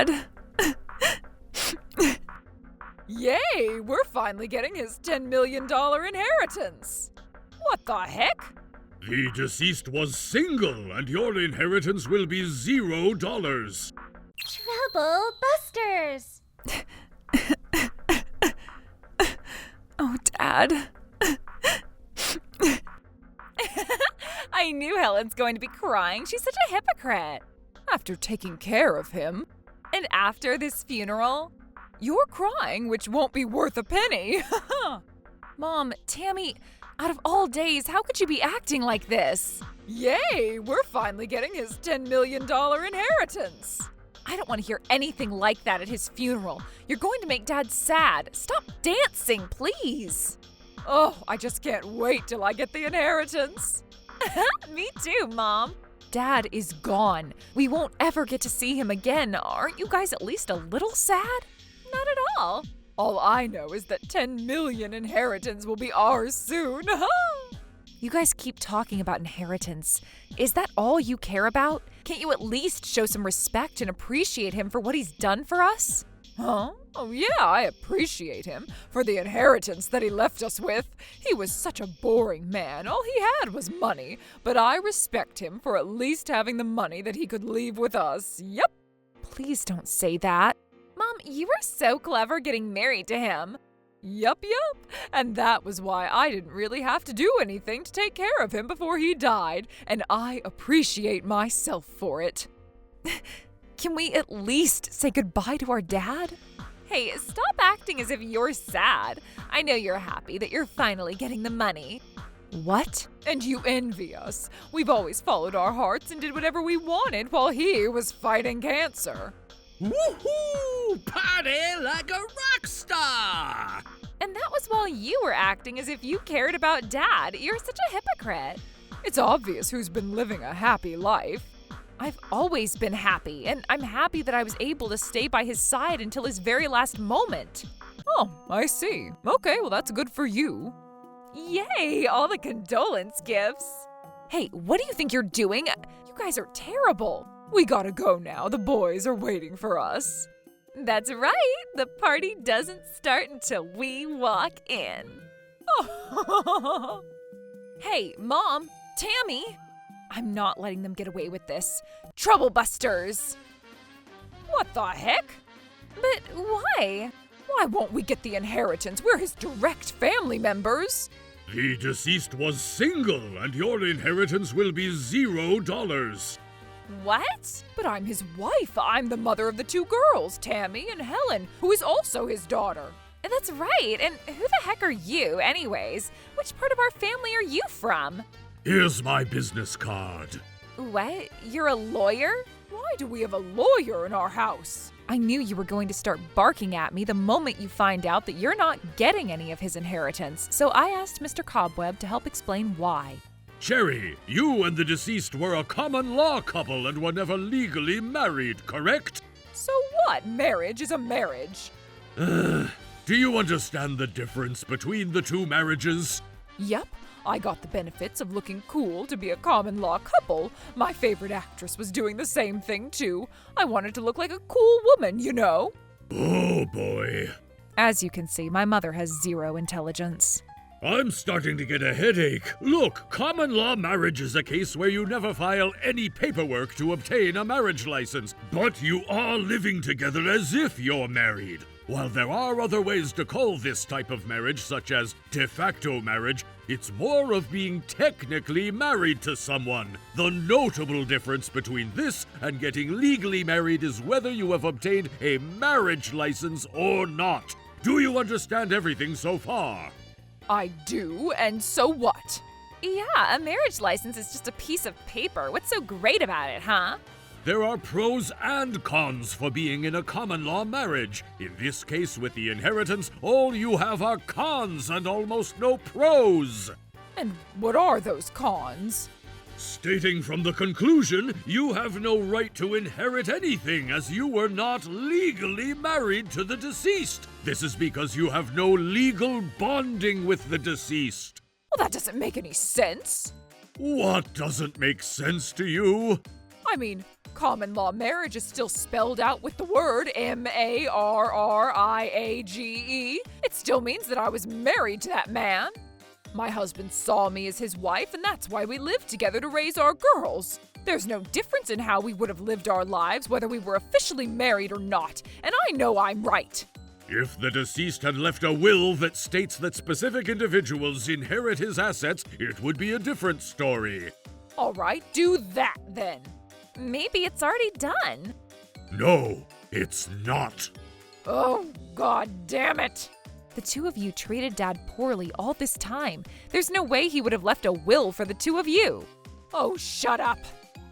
Dad. Yay! We're finally getting his $10 million inheritance! What the heck? The deceased was single, and your inheritance will be $0. Trouble busters! Oh, Dad. I knew Helen's going to be crying. She's such a hypocrite. After taking care of him, and after this funeral, you're crying, which won't be worth a penny. Mom, Tammy, out of all days, how could you be acting like this? Yay! We're finally getting his $10 million inheritance. I don't want to hear anything like that at his funeral. You're going to make Dad sad. Stop dancing, please. Oh, I just can't wait till I get the inheritance. Me too, Mom. Dad is gone. We won't ever get to see him again. Aren't you guys at least a little sad? Not at all. All I know is that 10 million inheritance will be ours soon. You guys keep talking about inheritance. Is that all you care about? Can't you at least show some respect and appreciate him for what he's done for us? Huh? Oh yeah, I appreciate him for the inheritance that he left us with. He was such a boring man. All he had was money, but I respect him for at least having the money that he could leave with us. Yep. Please don't say that. Mom, you were so clever getting married to him. Yup. And that was why I didn't really have to do anything to take care of him before he died, and I appreciate myself for it. Can we at least say goodbye to our dad? Hey, stop acting as if you're sad. I know you're happy that you're finally getting the money. What? And you envy us. We've always followed our hearts and did whatever we wanted while he was fighting cancer. Woohoo! Party like a rock star! And that was while you were acting as if you cared about Dad. You're such a hypocrite. It's obvious who's been living a happy life. I've always been happy, and I'm happy that I was able to stay by his side until his very last moment. Oh, I see. Okay, well that's good for you. Yay, all the condolence gifts. Hey, what do you think you're doing? You guys are terrible. We gotta go now. The boys are waiting for us. That's right. The party doesn't start until we walk in. Oh. Hey, Mom, Tammy. I'm not letting them get away with this. Trouble busters! What the heck? But why? Why won't we get the inheritance? We're his direct family members. The deceased was single, and your inheritance will be $0. What? But I'm his wife. I'm the mother of the two girls, Tammy and Helen, who is also his daughter. That's right. And who the heck are you, anyways? Which part of our family are you from? Here's my business card. What? You're a lawyer? Why do we have a lawyer in our house? I knew you were going to start barking at me the moment you find out that you're not getting any of his inheritance, so I asked Mr. Cobweb to help explain why. Cherry, you and the deceased were a common law couple and were never legally married, correct? So what? Marriage is a marriage. Do you understand the difference between the two marriages? Yep. I got the benefits of looking cool to be a common law couple. My favorite actress was doing the same thing too. I wanted to look like a cool woman, you know. Oh boy. As you can see, my mother has zero intelligence. I'm starting to get a headache. Look, common law marriage is a case where you never file any paperwork to obtain a marriage license, but you are living together as if you're married. While there are other ways to call this type of marriage, such as de facto marriage, it's more of being technically married to someone. The notable difference between this and getting legally married is whether you have obtained a marriage license or not. Do you understand everything so far? I do, and so what? Yeah, a marriage license is just a piece of paper. What's so great about it, huh? There are pros and cons for being in a common law marriage. In this case, with the inheritance, all you have are cons and almost no pros. And what are those cons? Stating from the conclusion, you have no right to inherit anything as you were not legally married to the deceased. This is because you have no legal bonding with the deceased. Well, that doesn't make any sense. What doesn't make sense to you? I mean, common law marriage is still spelled out with the word marriage. It still means that I was married to that man. My husband saw me as his wife, and that's why we lived together to raise our girls. There's no difference in how we would have lived our lives whether we were officially married or not, and I know I'm right. If the deceased had left a will that states that specific individuals inherit his assets, it would be a different story. All right, do that then. Maybe it's already done. No, it's not. Oh, God damn it. The two of you treated Dad poorly all this time. There's no way he would have left a will for the two of you. Oh, shut up.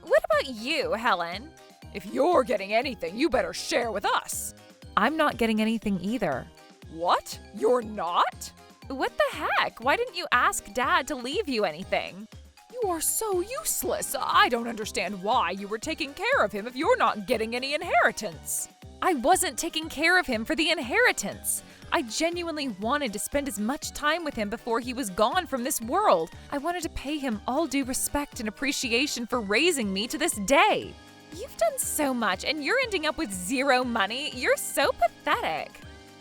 What about you, Helen? If you're getting anything, you better share with us. I'm not getting anything either. What? You're not? What the heck? Why didn't you ask Dad to leave you anything? You are so useless. I don't understand why you were taking care of him if you're not getting any inheritance. I wasn't taking care of him for the inheritance. I genuinely wanted to spend as much time with him before he was gone from this world. I wanted to pay him all due respect and appreciation for raising me to this day. You've done so much and you're ending up with zero money. You're so pathetic.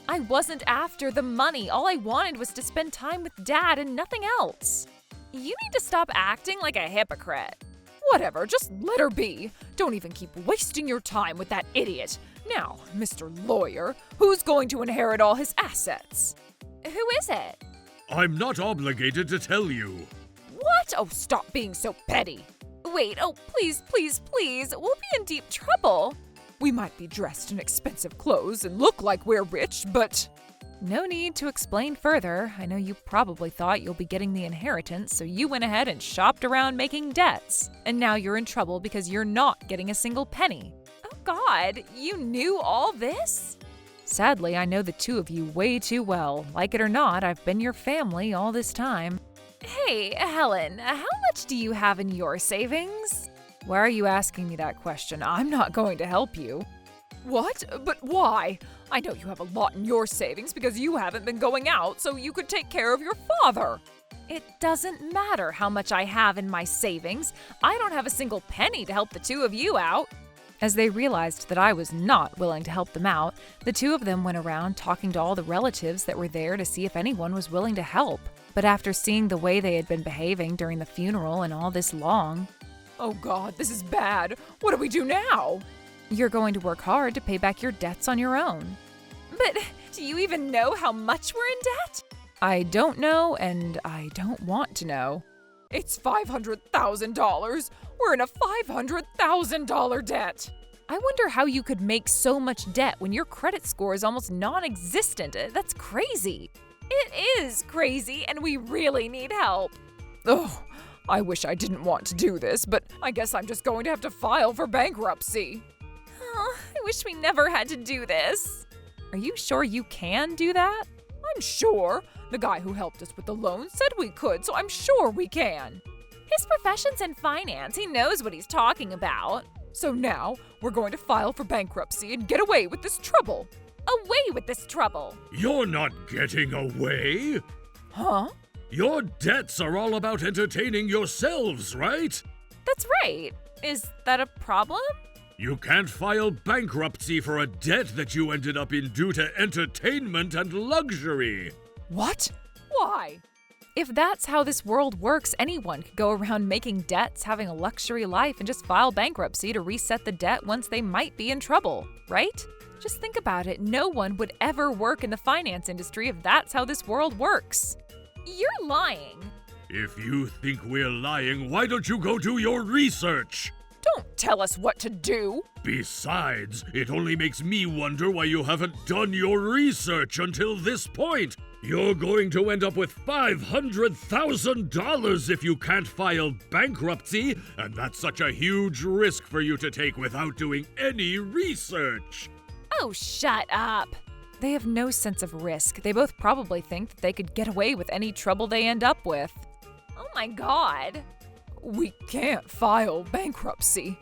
I wasn't after the money. All I wanted was to spend time with Dad and nothing else. You need to stop acting like a hypocrite. Whatever, just let her be. Don't even keep wasting your time with that idiot. Now, Mr. Lawyer, who's going to inherit all his assets? Who is it? I'm not obligated to tell you. What? Oh, stop being so petty. Wait, oh, please, please, please. We'll be in deep trouble. We might be dressed in expensive clothes and look like we're rich, but... No need to explain further. I know you probably thought you'll be getting the inheritance, so you went ahead and shopped around making debts. And now you're in trouble because you're not getting a single penny. Oh God, you knew all this? Sadly, I know the two of you way too well. Like it or not, I've been your family all this time. Hey, Helen, how much do you have in your savings? Why are you asking me that question? I'm not going to help you. What? But why? I know you have a lot in your savings because you haven't been going out, so you could take care of your father. It doesn't matter how much I have in my savings. I don't have a single penny to help the two of you out. As they realized that I was not willing to help them out, the two of them went around talking to all the relatives that were there to see if anyone was willing to help. But after seeing the way they had been behaving during the funeral and all this long... Oh God, this is bad. What do we do now? You're going to work hard to pay back your debts on your own. But do you even know how much we're in debt? I don't know, and I don't want to know. It's $500,000. We're in a $500,000 debt. I wonder how you could make so much debt when your credit score is almost non-existent. That's crazy. It is crazy, and we really need help. Oh, I wish I didn't want to do this, but I guess I'm just going to have to file for bankruptcy. Oh, I wish we never had to do this. Are you sure you can do that? I'm sure. The guy who helped us with the loan said we could, so I'm sure we can. His profession's in finance. He knows what he's talking about. So now we're going to file for bankruptcy and get away with this trouble. Away with this trouble. You're not getting away. Huh? Your debts are all about entertaining yourselves, right? That's right. Is that a problem? You can't file bankruptcy for a debt that you ended up in due to entertainment and luxury. What? Why? If that's how this world works, anyone could go around making debts, having a luxury life, and just file bankruptcy to reset the debt once they might be in trouble, right? Just think about it. No one would ever work in the finance industry if that's how this world works. You're lying. If you think we're lying, why don't you go do your research? Don't tell us what to do. Besides, it only makes me wonder why you haven't done your research until this point. You're going to end up with $500,000 if you can't file bankruptcy, and that's such a huge risk for you to take without doing any research. Oh, shut up. They have no sense of risk. They both probably think that they could get away with any trouble they end up with. Oh my God. We can't file bankruptcy.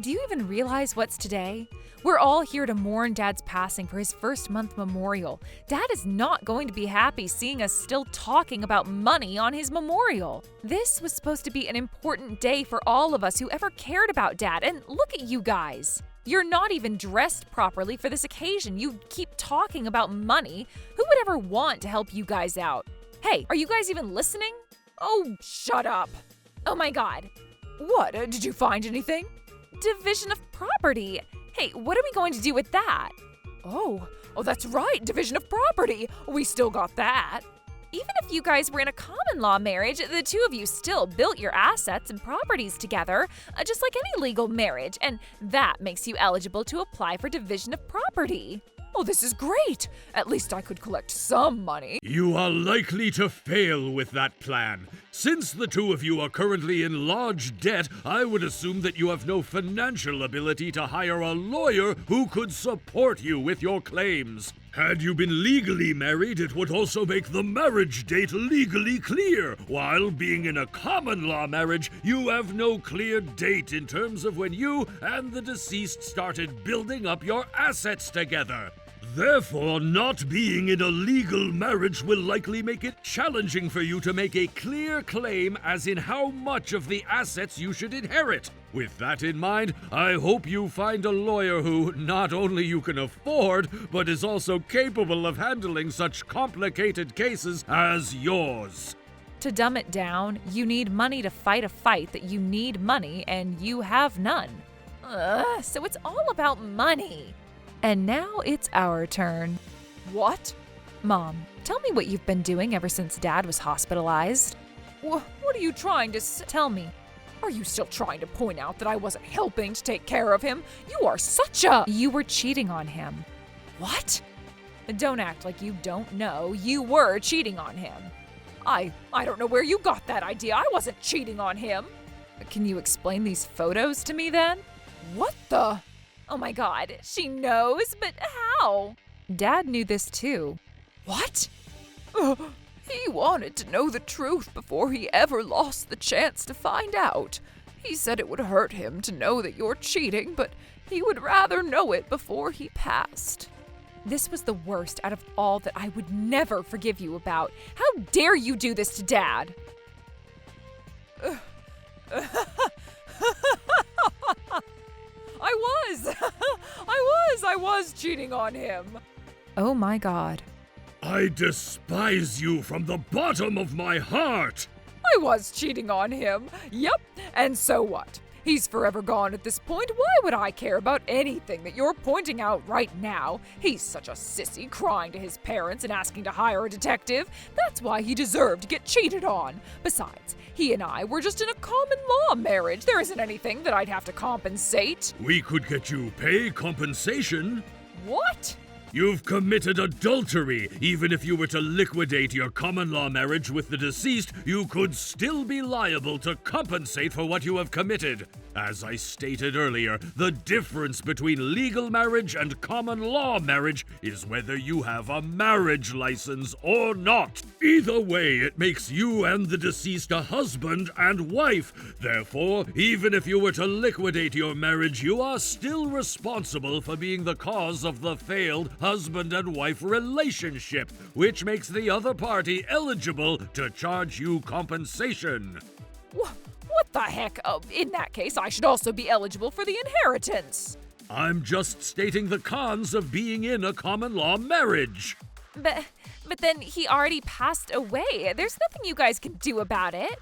Do you even realize what's today? We're all here to mourn Dad's passing for his first-month memorial. Dad is not going to be happy seeing us still talking about money on his memorial. This was supposed to be an important day for all of us who ever cared about Dad, and look at you guys. You're not even dressed properly for this occasion. You keep talking about money. Who would ever want to help you guys out? Hey, are you guys even listening? Oh, shut up. Oh my God. What? Did you find anything? Division of property. Hey, what are we going to do with that? Oh, that's right, division of property. We still got that. Even if you guys were in a common law marriage, the two of you still built your assets and properties together, just like any legal marriage, and that makes you eligible to apply for division of property. Oh, this is great. At least I could collect some money. You are likely to fail with that plan. Since the two of you are currently in large debt, I would assume that you have no financial ability to hire a lawyer who could support you with your claims. Had you been legally married, it would also make the marriage date legally clear. While being in a common law marriage, you have no clear date in terms of when you and the deceased started building up your assets together. Therefore, not being in a legal marriage will likely make it challenging for you to make a clear claim as in how much of the assets you should inherit. With that in mind, I hope you find a lawyer who not only you can afford, but is also capable of handling such complicated cases as yours. To dumb it down, you need money to fight a fight that you need money and you have none. So it's all about money. And now it's our turn. What? Mom, tell me what you've been doing ever since Dad was hospitalized. What are you trying to Tell me. Are you still trying to point out that I wasn't helping to take care of him? You are such a… You were cheating on him. What? Don't act like you don't know. You were cheating on him. I don't know where you got that idea. I wasn't cheating on him. Can you explain these photos to me then? What the… Oh my God, she knows, but how? Dad knew this too. What? He wanted to know the truth before he ever lost the chance to find out. He said it would hurt him to know that you're cheating, but he would rather know it before he passed. This was the worst out of all that I would never forgive you about. How dare you do this to Dad? I was cheating on him. Oh my God. I despise you from the bottom of my heart. I was cheating on him. Yep. And so what? He's forever gone at this point. Why would I care about anything that you're pointing out right now? He's such a sissy, crying to his parents and asking to hire a detective. That's why he deserved to get cheated on. Besides, he and I were just in a common law marriage. There isn't anything that I'd have to compensate. We could get you pay compensation. What? You've committed adultery. Even if you were to liquidate your common law marriage with the deceased, you could still be liable to compensate for what you have committed. As I stated earlier, the difference between legal marriage and common law marriage is whether you have a marriage license or not. Either way, it makes you and the deceased a husband and wife. Therefore, even if you were to liquidate your marriage, you are still responsible for being the cause of the failed husband and wife relationship, which makes the other party eligible to charge you compensation. What the heck? In that case, I should also be eligible for the inheritance. I'm just stating the cons of being in a common law marriage. But then he already passed away. There's nothing you guys can do about it.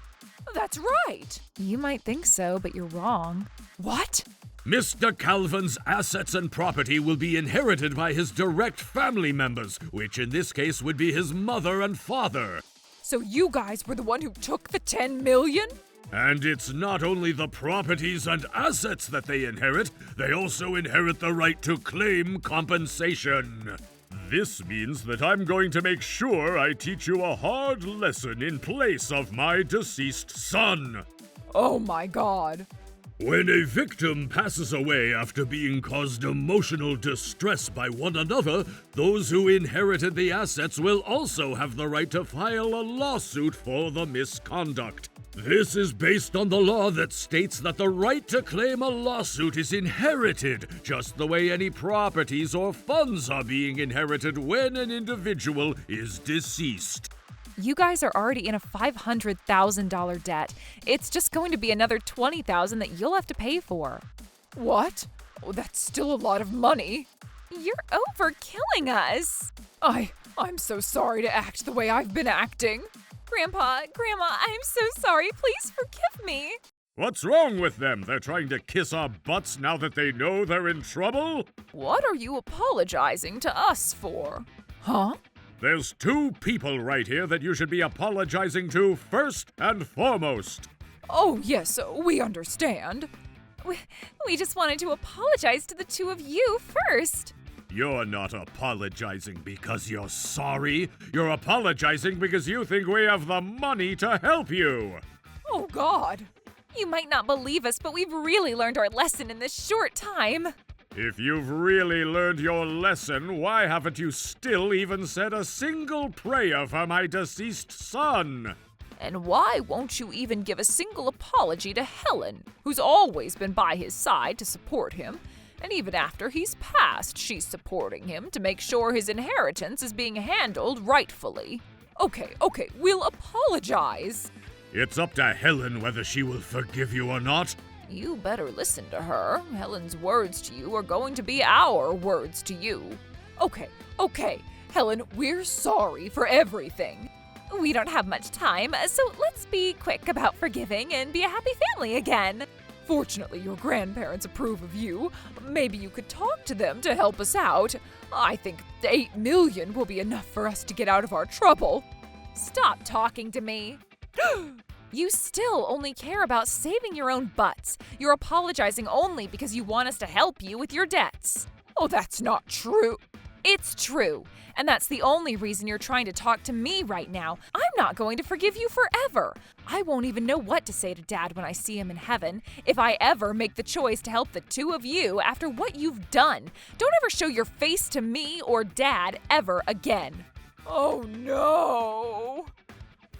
That's right. You might think so, but you're wrong. What? Mr. Calvin's assets and property will be inherited by his direct family members, which in this case would be his mother and father. So you guys were the one who took the 10 million? And it's not only the properties and assets that they inherit, they also inherit the right to claim compensation. This means that I'm going to make sure I teach you a hard lesson in place of my deceased son. Oh my God. When a victim passes away after being caused emotional distress by one another, those who inherited the assets will also have the right to file a lawsuit for the misconduct. This is based on the law that states that the right to claim a lawsuit is inherited, just the way any properties or funds are being inherited when an individual is deceased. You guys are already in a $500,000 debt. It's just going to be another $20,000 that you'll have to pay for. What? Oh, that's still a lot of money. You're overkilling us. I'm so sorry to act the way I've been acting. Grandpa, Grandma, I'm so sorry. Please forgive me. What's wrong with them? They're trying to kiss our butts now that they know they're in trouble? What are you apologizing to us for? Huh? There's two people right here that you should be apologizing to first and foremost. Oh, yes, we understand. We just wanted to apologize to the two of you first. You're not apologizing because you're sorry. You're apologizing because you think we have the money to help you. Oh, God. You might not believe us, but we've really learned our lesson in this short time. If you've really learned your lesson, why haven't you still even said a single prayer for my deceased son? And why won't you even give a single apology to Helen, who's always been by his side to support him? And even after he's passed, she's supporting him to make sure his inheritance is being handled rightfully. Okay, we'll apologize. It's up to Helen whether she will forgive you or not. You better listen to her. Helen's words to you are going to be our words to you. Okay, Helen, we're sorry for everything. We don't have much time, so let's be quick about forgiving and be a happy family again. Fortunately, your grandparents approve of you. Maybe you could talk to them to help us out. I think $8 million will be enough for us to get out of our trouble. Stop talking to me. You still only care about saving your own butts. You're apologizing only because you want us to help you with your debts. Oh, that's not true. It's true. And that's the only reason you're trying to talk to me right now. I'm not going to forgive you forever. I won't even know what to say to Dad when I see him in heaven if I ever make the choice to help the two of you after what you've done. Don't ever show your face to me or Dad ever again. Oh, no.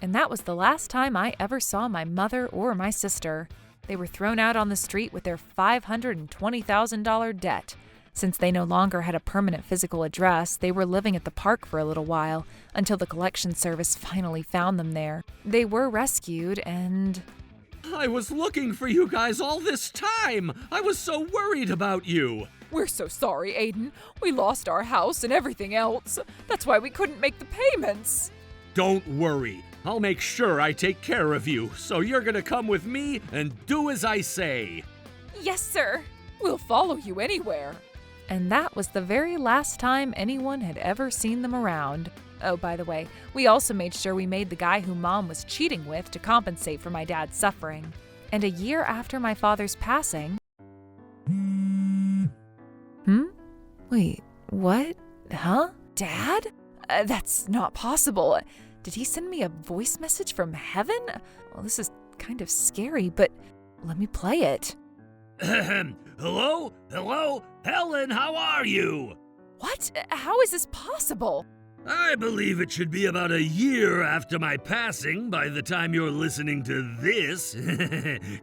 And that was the last time I ever saw my mother or my sister. They were thrown out on the street with their $520,000 debt. Since they no longer had a permanent physical address, they were living at the park for a little while, until the collection service finally found them there. They were rescued and... I was looking for you guys all this time! I was so worried about you! We're so sorry, Aiden. We lost our house and everything else. That's why we couldn't make the payments. Don't worry. I'll make sure I take care of you, so you're gonna come with me and do as I say. Yes, sir. We'll follow you anywhere. And that was the very last time anyone had ever seen them around. Oh, by the way, we also made sure we made the guy who Mom was cheating with to compensate for my dad's suffering. And a year after my father's passing... Wait, what? Huh? Dad? That's not possible. Did he send me a voice message from heaven? Well, this is kind of scary, but let me play it. Hello? Helen, how are you? What? How is this possible? I believe it should be about a year after my passing by the time you're listening to this.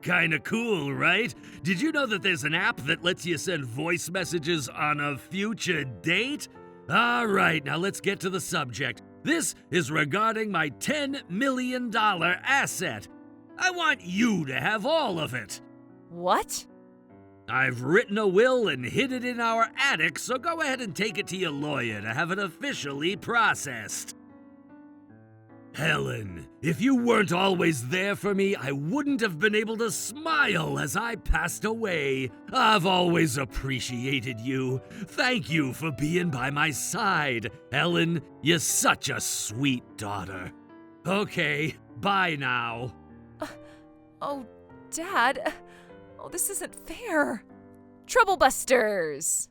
Kinda cool, right? Did you know that there's an app that lets you send voice messages on a future date? Alright, now let's get to the subject. This is regarding my $10 million asset. I want you to have all of it. What? I've written a will and hid it in our attic, so go ahead and take it to your lawyer to have it officially processed. Helen, if you weren't always there for me, I wouldn't have been able to smile as I passed away. I've always appreciated you. Thank you for being by my side. Helen, you're such a sweet daughter. Okay, bye now. Oh, Dad... Oh, this isn't fair. Trouble Busters!